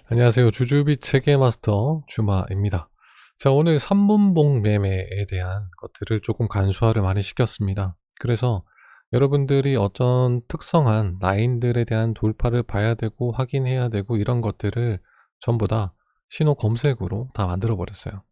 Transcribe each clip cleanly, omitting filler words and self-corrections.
안녕하세요. 주주빛 체계마스터 주마입니다. 자, 오늘 3분봉 매매에 대한 것들을 조금 간소화를 많이 시켰습니다. 그래서 여러분들이 어떤 특성한 라인들에 대한 돌파를 봐야 되고 확인해야 되고 이런 것들을 전부 다 신호 검색으로 다 만들어 버렸어요.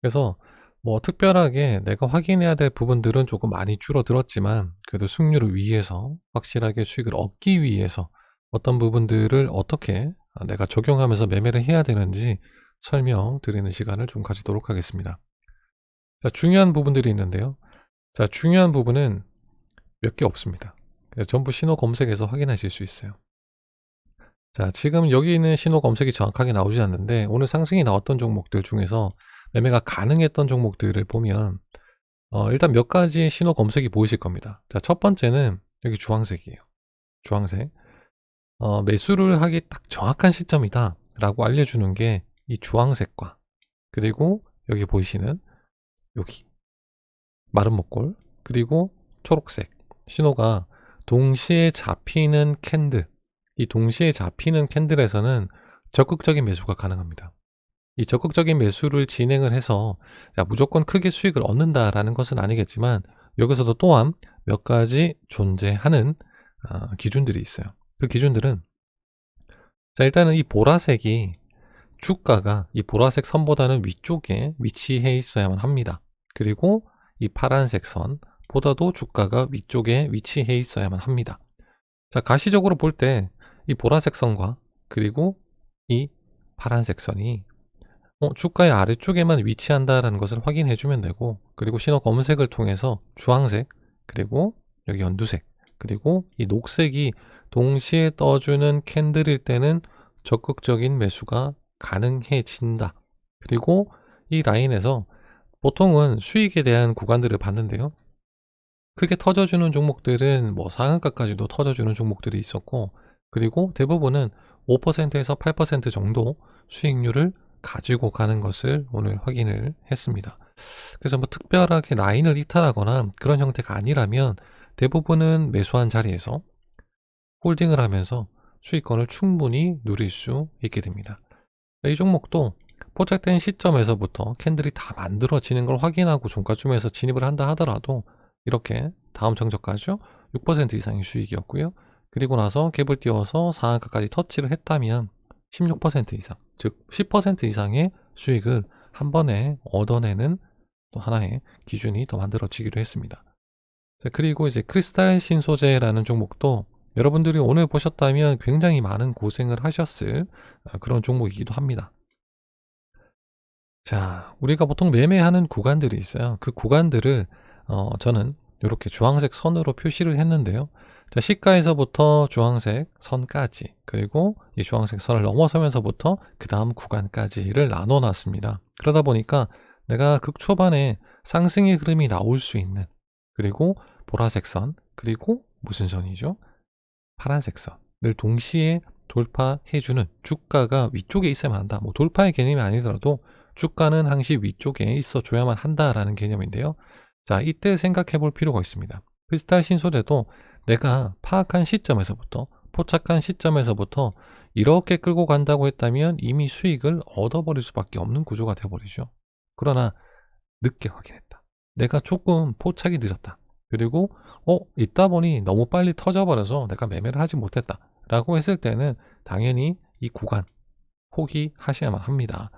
그래서 뭐 특별하게 내가 확인해야 될 부분들은 조금 많이 줄어들었지만 그래도 승률을 위해서 확실하게 수익을 얻기 위해서 어떤 부분들을 어떻게 내가 적용하면서 매매를 해야 되는지 설명드리는 시간을 좀 가지도록 하겠습니다. 자, 중요한 부분들이 있는데요. 자, 중요한 부분은 몇 개 없습니다. 그래서 전부 신호 검색에서 확인하실 수 있어요. 자, 지금 여기 있는 신호 검색이 정확하게 나오지 않는데 오늘 상승이 나왔던 종목들 중에서 매매가 가능했던 종목들을 보면 일단 몇 가지 신호 검색이 보이실 겁니다. 자, 첫 번째는 여기 주황색이에요. 주황색. 매수를 하기 딱 정확한 시점이다 라고 알려주는 게 이 주황색과 그리고 여기 보이시는 여기 마른 목골 그리고 초록색 신호가 동시에 잡히는 캔들, 이 동시에 잡히는 캔들에서는 적극적인 매수가 가능합니다. 이 적극적인 매수를 진행을 해서 무조건 크게 수익을 얻는다라는 것은 아니겠지만 여기서도 또한 몇 가지 존재하는 기준들이 있어요. 그 기준들은 일단은 이 보라색이 주가가 이 보라색 선보다는 위쪽에 위치해 있어야만 합니다. 그리고 이 파란색 선보다도 주가가 위쪽에 위치해 있어야만 합니다. 자, 가시적으로 볼 때 이 보라색 선과 그리고 이 파란색 선이 주가의 아래쪽에만 위치한다라는 것을 확인해 주면 되고, 그리고 신호 검색을 통해서 주황색 그리고 여기 연두색 그리고 이 녹색이 동시에 떠주는 캔들일 때는 적극적인 매수가 가능해진다. 그리고 이 라인에서 보통은 수익에 대한 구간들을 봤는데요. 크게 터져주는 종목들은 뭐 상한가까지도 터져주는 종목들이 있었고, 그리고 대부분은 5%에서 8% 정도 수익률을 가지고 가는 것을 오늘 확인을 했습니다. 그래서 뭐 특별하게 라인을 이탈하거나 그런 형태가 아니라면 대부분은 매수한 자리에서 홀딩을 하면서 수익권을 충분히 누릴 수 있게 됩니다. 이 종목도 포착된 시점에서부터 캔들이 다 만들어지는 걸 확인하고 종가쯤에서 진입을 한다 하더라도 이렇게 다음 정저가죠 6% 이상의 수익이었고요. 그리고 나서 갭을 띄워서 상한가까지 터치를 했다면 16% 이상, 즉 10% 이상의 수익을 한 번에 얻어내는 또 하나의 기준이 더 만들어지기도 했습니다. 자, 그리고 이제 크리스탈 신소재라는 종목도 여러분들이 오늘 보셨다면 굉장히 많은 고생을 하셨을 그런 종목이기도 합니다. 자, 우리가 보통 매매하는 구간들이 있어요. 그 구간들을 저는 이렇게 주황색 선으로 표시를 했는데요. 자, 시가에서부터 주황색 선까지, 그리고 이 주황색 선을 넘어서면서부터 그 다음 구간까지를 나눠 놨습니다. 그러다 보니까 내가 극초반에 상승의 흐름이 나올 수 있는, 그리고 보라색 선, 그리고 무슨 선이죠? 파란색 선을 동시에 돌파해주는, 주가가 위쪽에 있어야만 한다. 뭐 돌파의 개념이 아니더라도 주가는 항시 위쪽에 있어 줘야만 한다라는 개념인데요. 자, 이때 생각해 볼 필요가 있습니다. 크리스탈 신소재도 내가 파악한 시점에서부터, 포착한 시점에서부터 이렇게 끌고 간다고 했다면 이미 수익을 얻어버릴 수밖에 없는 구조가 되어버리죠. 그러나 늦게 확인했다. 내가 조금 포착이 늦었다. 그리고 있다 보니 너무 빨리 터져버려서 내가 매매를 하지 못했다 라고 했을 때는 당연히 이 구간 포기하셔야만 합니다.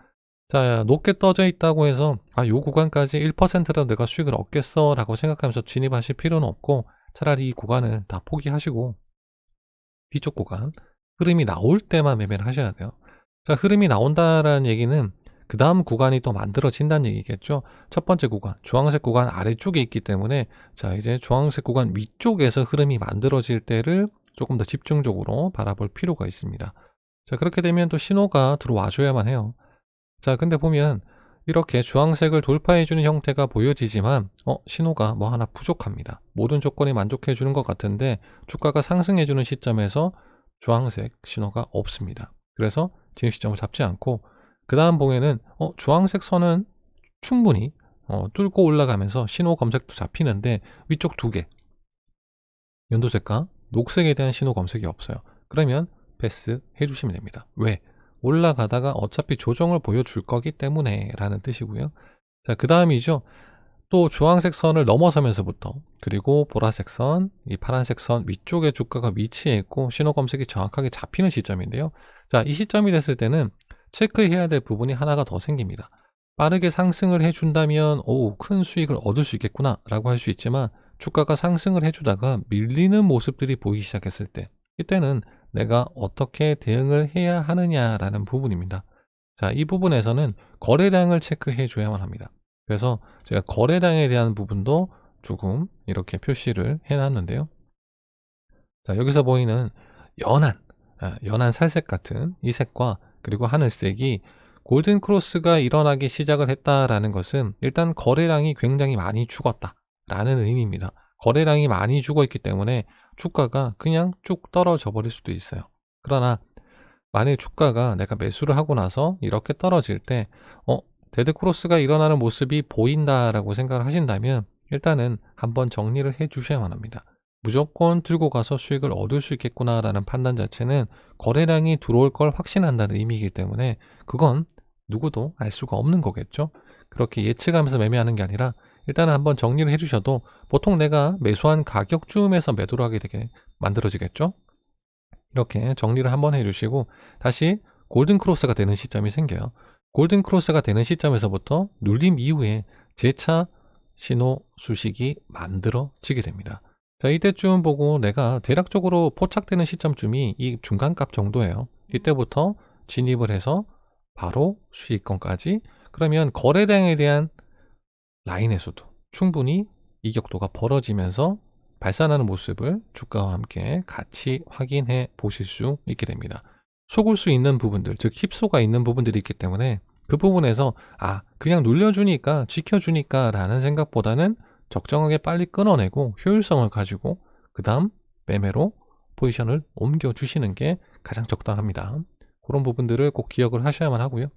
자, 높게 떠져 있다고 해서 요 구간까지 1%라도 내가 수익을 얻겠어 라고 생각하면서 진입하실 필요는 없고, 차라리 이 구간을 다 포기하시고 뒤쪽 구간 흐름이 나올 때만 매매를 하셔야 돼요. 자, 흐름이 나온다라는 얘기는 그 다음 구간이 또 만들어진다는 얘기겠죠. 첫 번째 구간, 주황색 구간 아래쪽에 있기 때문에 자, 이제 주황색 구간 위쪽에서 흐름이 만들어질 때를 조금 더 집중적으로 바라볼 필요가 있습니다. 자, 그렇게 되면 또 신호가 들어와 줘야만 해요. 자, 근데 보면 이렇게 주황색을 돌파해주는 형태가 보여지지만 신호가 뭐 하나 부족합니다. 모든 조건이 만족해주는 것 같은데 주가가 상승해주는 시점에서 주황색 신호가 없습니다. 그래서 진입 시점을 잡지 않고 그 다음 봉에는 주황색 선은 충분히 뚫고 올라가면서 신호 검색도 잡히는데 위쪽 두 개, 연두색과 녹색에 대한 신호 검색이 없어요. 그러면 패스 해주시면 됩니다. 왜? 올라가다가 어차피 조정을 보여줄 거기 때문에 라는 뜻이고요. 자, 그 다음이죠. 또 주황색 선을 넘어서면서부터, 그리고 보라색 선, 이 파란색 선 위쪽에 주가가 위치해 있고 신호 검색이 정확하게 잡히는 시점인데요. 자, 이 시점이 됐을 때는 체크해야 될 부분이 하나가 더 생깁니다. 빠르게 상승을 해준다면 큰 수익을 얻을 수 있겠구나 라고 할 수 있지만, 주가가 상승을 해주다가 밀리는 모습들이 보이기 시작했을 때, 이때는 내가 어떻게 대응을 해야 하느냐라는 부분입니다. 자, 이 부분에서는 거래량을 체크해 줘야만 합니다. 그래서 제가 거래량에 대한 부분도 조금 이렇게 표시를 해놨는데요. 자, 여기서 보이는 연한 살색 같은 이 색과 그리고 하늘색이 골든 크로스가 일어나기 시작을 했다라는 것은 일단 거래량이 굉장히 많이 죽었다라는 의미입니다. 거래량이 많이 죽어 있기 때문에 주가가 그냥 쭉 떨어져 버릴 수도 있어요. 그러나 만약 주가가 내가 매수를 하고 나서 이렇게 떨어질 때 데드 크로스가 일어나는 모습이 보인다라고 생각을 하신다면 일단은 한번 정리를 해 주셔야만 합니다. 무조건 들고 가서 수익을 얻을 수 있겠구나라는 판단 자체는 거래량이 들어올 걸 확신한다는 의미이기 때문에 그건 누구도 알 수가 없는 거겠죠. 그렇게 예측하면서 매매하는 게 아니라 일단은 한번 정리를 해주셔도 보통 내가 매수한 가격쯤에서 매도를 하게 되게 만들어지겠죠. 이렇게 정리를 한번 해주시고 다시 골든 크로스가 되는 시점이 생겨요. 골든 크로스가 되는 시점에서부터 눌림 이후에 재차 신호 수식이 만들어지게 됩니다. 자, 이때쯤 보고 내가 대략적으로 포착되는 시점쯤이 이 중간값 정도예요. 이때부터 진입을 해서 바로 수익권까지, 그러면 거래량에 대한 라인에서도 충분히 이격도가 벌어지면서 발산하는 모습을 주가와 함께 같이 확인해 보실 수 있게 됩니다. 속을 수 있는 부분들, 즉 힙소가 있는 부분들이 있기 때문에 그 부분에서 그냥 눌려주니까 지켜주니까 라는 생각보다는 적정하게 빨리 끊어내고 효율성을 가지고 그 다음 매매로 포지션을 옮겨주시는 게 가장 적당합니다. 그런 부분들을 꼭 기억을 하셔야만 하고요.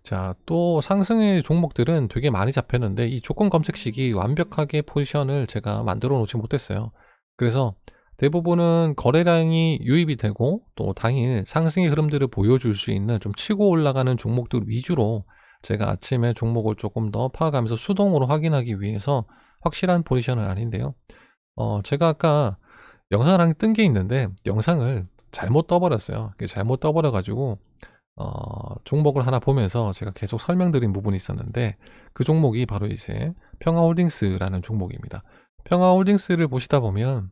자, 또 상승의 종목들은 되게 많이 잡혔는데 이 조건 검색식이 완벽하게 포지션을 제가 만들어 놓지 못했어요. 그래서 대부분은 거래량이 유입이 되고 또 당일 상승의 흐름들을 보여줄 수 있는 좀 치고 올라가는 종목들 위주로 제가 아침에 종목을 조금 더 파악하면서 수동으로 확인하기 위해서 확실한 포지션은 아닌데요. 제가 아까 영상을 한 개 뜬 게 있는데 영상을 잘못 떠버렸어요. 잘못 떠버려가지고 종목을 하나 보면서 제가 계속 설명드린 부분이 있었는데 그 종목이 바로 이제 평화홀딩스라는 종목입니다. 평화홀딩스를 보시다 보면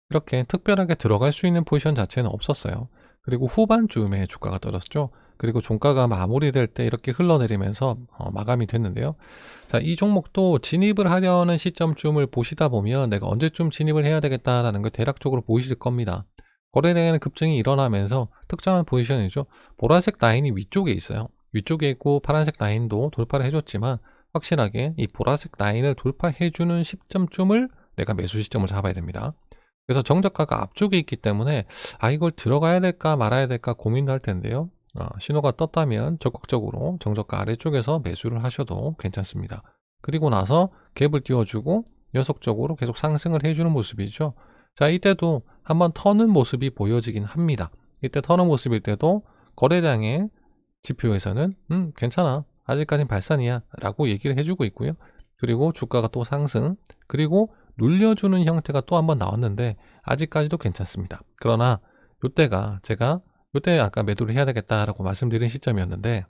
이렇게 특별하게 들어갈 수 있는 포지션 자체는 없었어요. 그리고 후반쯤에 주가가 떨어졌죠. 그리고 종가가 마무리될 때 이렇게 흘러내리면서 마감이 됐는데요. 자, 이 종목도 진입을 하려는 시점쯤을 보시다 보면 내가 언제쯤 진입을 해야 되겠다라는 걸 대략적으로 보이실 겁니다. 거래량에는 급증이 일어나면서 특정한 포지션이죠. 보라색 라인이 위쪽에 있어요. 위쪽에 있고 파란색 라인도 돌파를 해줬지만 확실하게 이 보라색 라인을 돌파해주는 시점쯤을 내가 매수 시점을 잡아야 됩니다. 그래서 정저가가 앞쪽에 있기 때문에 이걸 들어가야 될까 말아야 될까 고민도 할 텐데요. 신호가 떴다면 적극적으로 정저가 아래쪽에서 매수를 하셔도 괜찮습니다. 그리고 나서 갭을 띄워주고 연속적으로 계속 상승을 해주는 모습이죠. 자, 이때도 한번 터는 모습이 보여지긴 합니다. 이때 터는 모습일 때도 거래량의 지표에서는 괜찮아, 아직까지는 발산이야 라고 얘기를 해주고 있고요. 그리고 주가가 또 상승, 그리고 눌려주는 형태가 또 한번 나왔는데 아직까지도 괜찮습니다. 그러나 이때가 제가 이때 아까 매도를 해야 되겠다라고 말씀드린 시점이었는데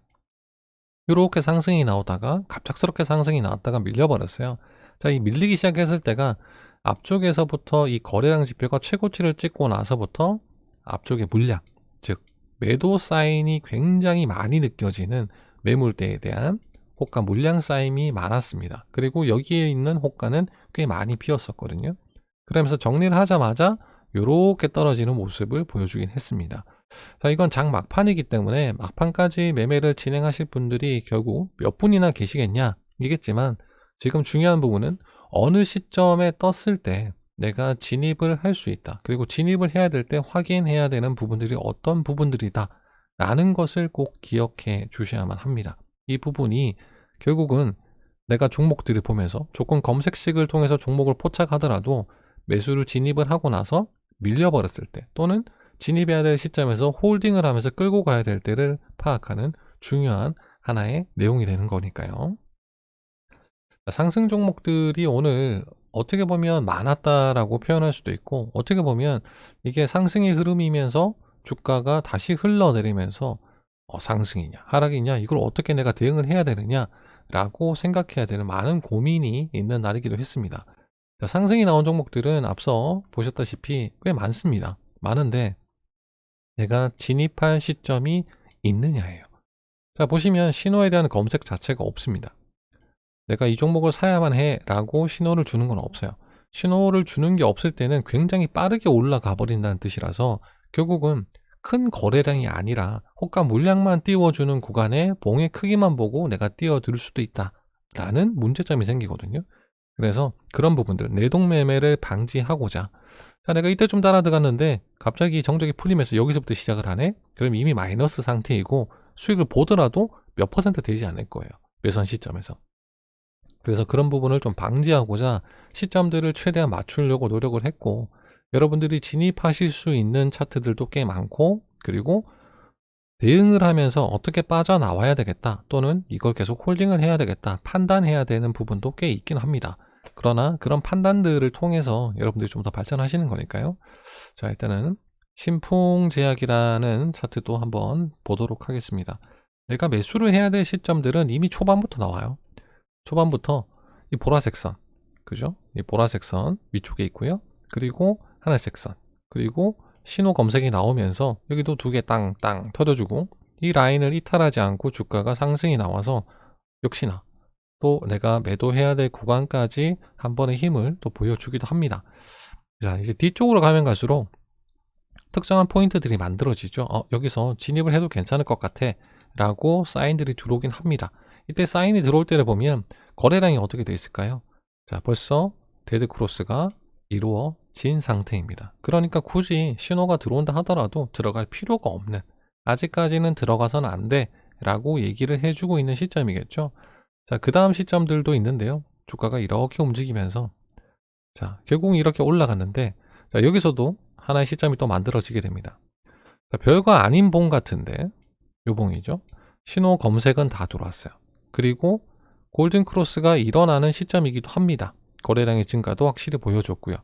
이렇게 상승이 나오다가 갑작스럽게 상승이 나왔다가 밀려버렸어요. 자, 이 밀리기 시작했을 때가 앞쪽에서부터 이 거래량 지표가 최고치를 찍고 나서부터 앞쪽의 물량, 즉 매도 사인이 굉장히 많이 느껴지는 매물대에 대한 호가 물량 쌓임이 많았습니다. 그리고 여기에 있는 호가는 꽤 많이 비었었거든요. 그러면서 정리를 하자마자 이렇게 떨어지는 모습을 보여주긴 했습니다. 자, 이건 장 막판이기 때문에 막판까지 매매를 진행하실 분들이 결국 몇 분이나 계시겠냐 이겠지만 지금 중요한 부분은 어느 시점에 떴을 때 내가 진입을 할 수 있다. 그리고 진입을 해야 될 때 확인해야 되는 부분들이 어떤 부분들이다 라는 것을 꼭 기억해 주셔야만 합니다. 이 부분이 결국은 내가 종목들을 보면서 조건 검색식을 통해서 종목을 포착하더라도 매수를 진입을 하고 나서 밀려버렸을 때 또는 진입해야 될 시점에서 홀딩을 하면서 끌고 가야 될 때를 파악하는 중요한 하나의 내용이 되는 거니까요. 상승 종목들이 오늘 어떻게 보면 많았다라고 표현할 수도 있고, 어떻게 보면 이게 상승의 흐름이면서 주가가 다시 흘러내리면서 상승이냐 하락이냐 이걸 어떻게 내가 대응을 해야 되느냐 라고 생각해야 되는 많은 고민이 있는 날이기도 했습니다. 상승이 나온 종목들은 앞서 보셨다시피 꽤 많습니다. 많은데 내가 진입할 시점이 있느냐예요. 자, 보시면 신호에 대한 검색 자체가 없습니다. 내가 이 종목을 사야만 해 라고 신호를 주는 건 없어요. 신호를 주는 게 없을 때는 굉장히 빠르게 올라가 버린다는 뜻이라서 결국은 큰 거래량이 아니라 호가 물량만 띄워주는 구간에 봉의 크기만 보고 내가 띄워들 수도 있다 라는 문제점이 생기거든요. 그래서 그런 부분들, 내동매매를 방지하고자, 자, 내가 이때 좀 따라 들어갔는데 갑자기 정적이 풀리면서 여기서부터 시작을 하네? 그럼 이미 마이너스 상태이고 수익을 보더라도 몇 퍼센트 되지 않을 거예요. 매수한 시점에서. 그래서 그런 부분을 좀 방지하고자 시점들을 최대한 맞추려고 노력을 했고, 여러분들이 진입하실 수 있는 차트들도 꽤 많고, 그리고 대응을 하면서 어떻게 빠져나와야 되겠다, 또는 이걸 계속 홀딩을 해야 되겠다 판단해야 되는 부분도 꽤 있긴 합니다. 그러나 그런 판단들을 통해서 여러분들이 좀 더 발전하시는 거니까요. 자, 일단은 신풍제약이라는 차트도 한번 보도록 하겠습니다. 내가 매수를 해야 될 시점들은 이미 초반부터 나와요. 초반부터 이 보라색 선, 그죠? 이 보라색 선 위쪽에 있고요. 그리고 하늘색 선, 그리고 신호 검색이 나오면서 여기도 두 개 땅땅 터져주고, 이 라인을 이탈하지 않고 주가가 상승이 나와서 역시나 또 내가 매도해야 될 구간까지 한 번의 힘을 또 보여주기도 합니다. 자, 이제 뒤쪽으로 가면 갈수록 특정한 포인트들이 만들어지죠. 여기서 진입을 해도 괜찮을 것 같아 라고 사인들이 들어오긴 합니다. 이때 사인이 들어올 때를 보면 거래량이 어떻게 되어 있을까요? 자, 벌써 데드크로스가 이루어진 상태입니다. 그러니까 굳이 신호가 들어온다 하더라도 들어갈 필요가 없는, 아직까지는 들어가서는 안 돼 라고 얘기를 해주고 있는 시점이겠죠. 자, 그 다음 시점들도 있는데요. 주가가 이렇게 움직이면서 자, 결국 이렇게 올라갔는데, 자, 여기서도 하나의 시점이 또 만들어지게 됩니다. 자, 별거 아닌 봉 같은데 요 봉이죠. 신호 검색은 다 들어왔어요. 그리고 골든크로스가 일어나는 시점이기도 합니다. 거래량의 증가도 확실히 보여줬고요.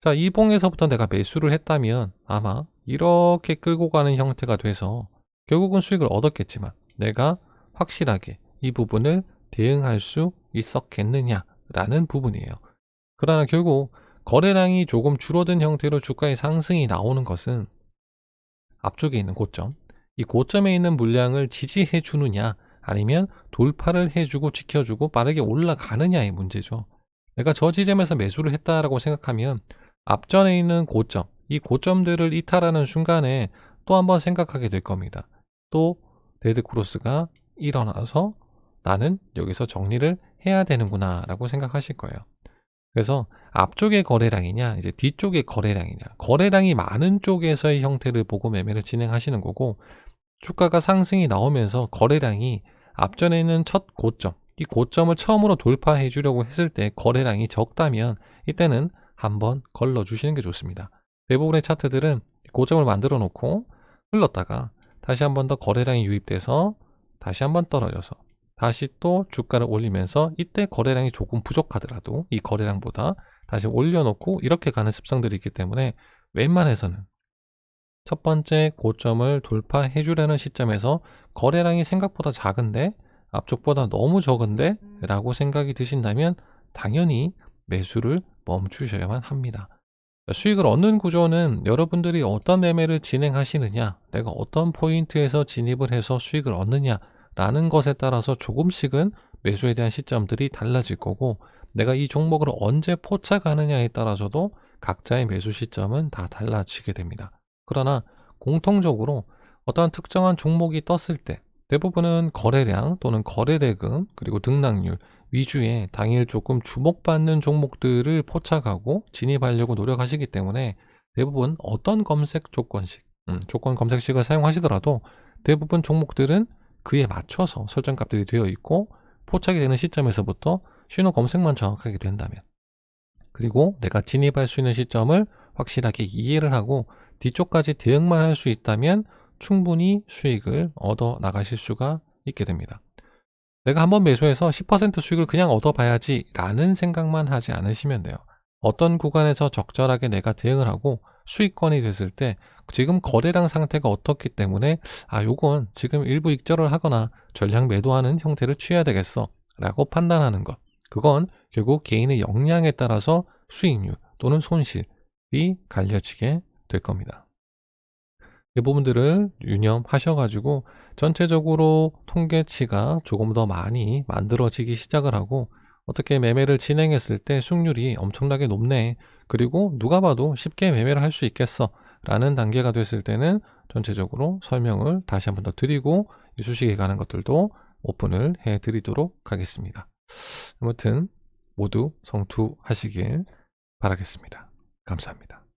자, 이 봉에서부터 내가 매수를 했다면 아마 이렇게 끌고 가는 형태가 돼서 결국은 수익을 얻었겠지만 내가 확실하게 이 부분을 대응할 수 있었겠느냐라는 부분이에요. 그러나 결국 거래량이 조금 줄어든 형태로 주가의 상승이 나오는 것은 앞쪽에 있는 고점, 이 고점에 있는 물량을 지지해 주느냐 아니면 돌파를 해주고 지켜주고 빠르게 올라가느냐의 문제죠. 내가 저 지점에서 매수를 했다라고 생각하면 앞전에 있는 고점, 이 고점들을 이탈하는 순간에 또 한번 생각하게 될 겁니다. 또 데드크로스가 일어나서 나는 여기서 정리를 해야 되는구나 라고 생각하실 거예요. 그래서 앞쪽의 거래량이냐 이제 뒤쪽의 거래량이냐, 거래량이 많은 쪽에서의 형태를 보고 매매를 진행하시는 거고, 주가가 상승이 나오면서 거래량이 앞전에 있는 첫 고점, 이 고점을 처음으로 돌파해 주려고 했을 때 거래량이 적다면 이때는 한번 걸러 주시는 게 좋습니다. 대부분의 차트들은 고점을 만들어 놓고 흘렀다가 다시 한번 더 거래량이 유입돼서 다시 한번 떨어져서 다시 또 주가를 올리면서 이때 거래량이 조금 부족하더라도 이 거래량보다 다시 올려놓고 이렇게 가는 습성들이 있기 때문에 웬만해서는 첫 번째 고점을 돌파해 주려는 시점에서 거래량이 생각보다 작은데 앞쪽보다 너무 적은데 라고 생각이 드신다면 당연히 매수를 멈추셔야만 합니다. 수익을 얻는 구조는 여러분들이 어떤 매매를 진행하시느냐, 내가 어떤 포인트에서 진입을 해서 수익을 얻느냐 라는 것에 따라서 조금씩은 매수에 대한 시점들이 달라질 거고, 내가 이 종목을 언제 포착하느냐에 따라서도 각자의 매수 시점은 다 달라지게 됩니다. 그러나 공통적으로 어떤 특정한 종목이 떴을 때 대부분은 거래량 또는 거래대금 그리고 등락률 위주의 당일 조금 주목받는 종목들을 포착하고 진입하려고 노력하시기 때문에 대부분 어떤 검색 조건식, 조건 검색식을 사용하시더라도 대부분 종목들은 그에 맞춰서 설정값들이 되어 있고, 포착이 되는 시점에서부터 신호 검색만 정확하게 된다면, 그리고 내가 진입할 수 있는 시점을 확실하게 이해를 하고 뒤쪽까지 대응만 할 수 있다면 충분히 수익을 얻어 나가실 수가 있게 됩니다. 내가 한번 매수해서 10% 수익을 그냥 얻어봐야지 라는 생각만 하지 않으시면 돼요. 어떤 구간에서 적절하게 내가 대응을 하고 수익권이 됐을 때 지금 거래량 상태가 어떻기 때문에 요건 지금 일부 익절을 하거나 전량 매도하는 형태를 취해야 되겠어 라고 판단하는 것, 그건 결국 개인의 역량에 따라서 수익률 또는 손실이 갈려지게 될 겁니다. 이 부분들을 유념하셔가지고 전체적으로 통계치가 조금 더 많이 만들어지기 시작을 하고, 어떻게 매매를 진행했을 때 수익률이 엄청나게 높네, 그리고 누가 봐도 쉽게 매매를 할 수 있겠어 라는 단계가 됐을 때는 전체적으로 설명을 다시 한번 더 드리고 이 주식에 관한 것들도 오픈을 해 드리도록 하겠습니다. 아무튼 모두 성투하시길 바라겠습니다. 감사합니다.